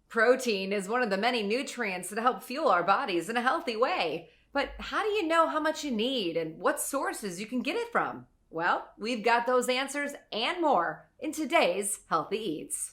Protein is one of the many nutrients that help fuel our bodies in a healthy way. But how do you know how much you need and what sources you can get it from? Well, we've got those answers and more in today's Healthy Eats.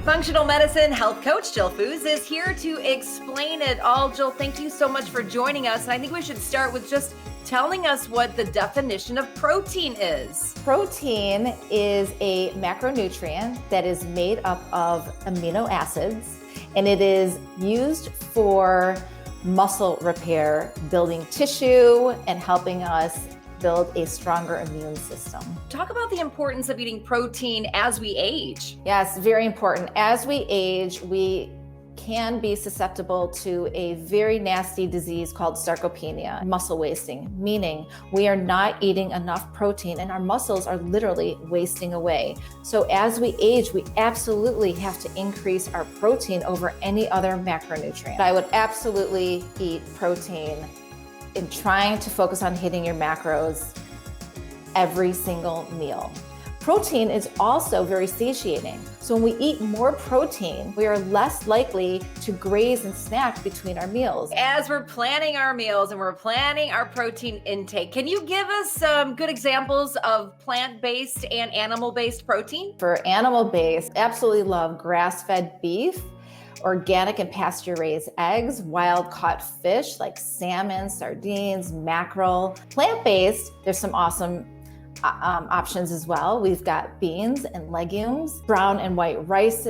Functional medicine health coach Jill Foos is here to explain it all. Jill, thank you so much for joining us. And I think we should start with just telling us what the definition of protein is. Protein is a macronutrient that is made up of amino acids, and it is used for muscle repair, building tissue, and helping us build a stronger immune system. Talk about the importance of eating protein as we age. Yes, very important. As we age, we can be susceptible to a very nasty disease called sarcopenia, muscle wasting, meaning we are not eating enough protein and our muscles are literally wasting away. So as we age, we absolutely have to increase our protein over any other macronutrient. I would absolutely eat protein in trying to focus on hitting your macros every single meal. Protein is also very satiating. So when we eat more protein, we are less likely to graze and snack between our meals. As we're planning our meals and we're planning our protein intake, can you give us some good examples of plant-based and animal-based protein? For animal-based, absolutely love grass-fed beef, organic and pasture-raised eggs, wild-caught fish like salmon, sardines, mackerel. Plant-based, there's some awesome options as well. We've got beans and legumes, brown and white rice,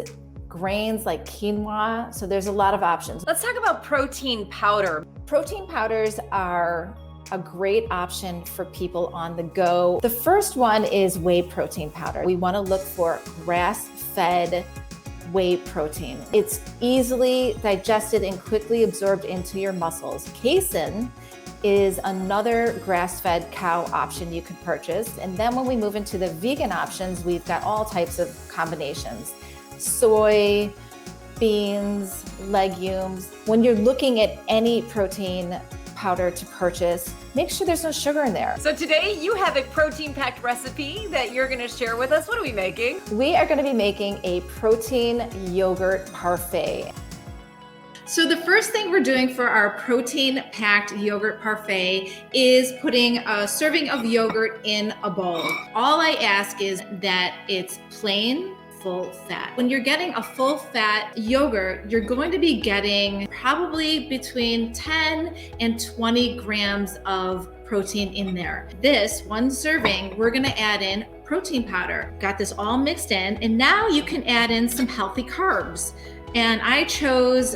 grains like quinoa. So there's a lot of options. Let's talk about protein powder. Protein powders are a great option for people on the go. The first one is whey protein powder. We want to look for grass-fed whey protein. It's easily digested and quickly absorbed into your muscles. Casein is another grass-fed cow option you can purchase. And then when we move into the vegan options, we've got all types of combinations. Soy, beans, legumes. When you're looking at any protein powder to purchase, make sure there's no sugar in there. So today you have a protein-packed recipe that you're gonna share with us. What are we making? We are gonna be making a protein yogurt parfait. So the first thing we're doing for our protein-packed yogurt parfait is putting a serving of yogurt in a bowl. All I ask is that it's plain, full fat. When you're getting a full fat yogurt, you're going to be getting probably between 10 and 20 grams of protein in there. This one serving, we're gonna add in protein powder. Got this all mixed in, and now you can add in some healthy carbs. And I chose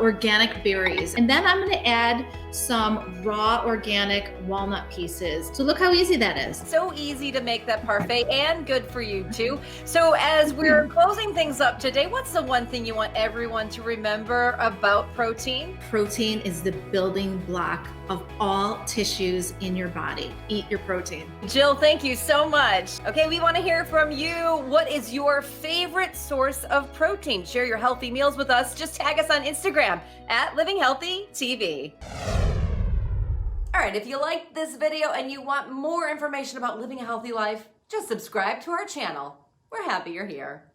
organic berries. And then I'm gonna add some raw organic walnut pieces. So look how easy that is. So easy to make that parfait and good for you too. So as we're closing things up today, what's the one thing you want everyone to remember about protein? Protein is the building block of all tissues in your body. Eat your protein. Jill, thank you so much. Okay, we want to hear from you. What is your favorite source of protein? Share your healthy meals with us. Just tag us on Instagram at Living Healthy TV. All right, if you liked this video and you want more information about living a healthy life, just subscribe to our channel. We're happy you're here.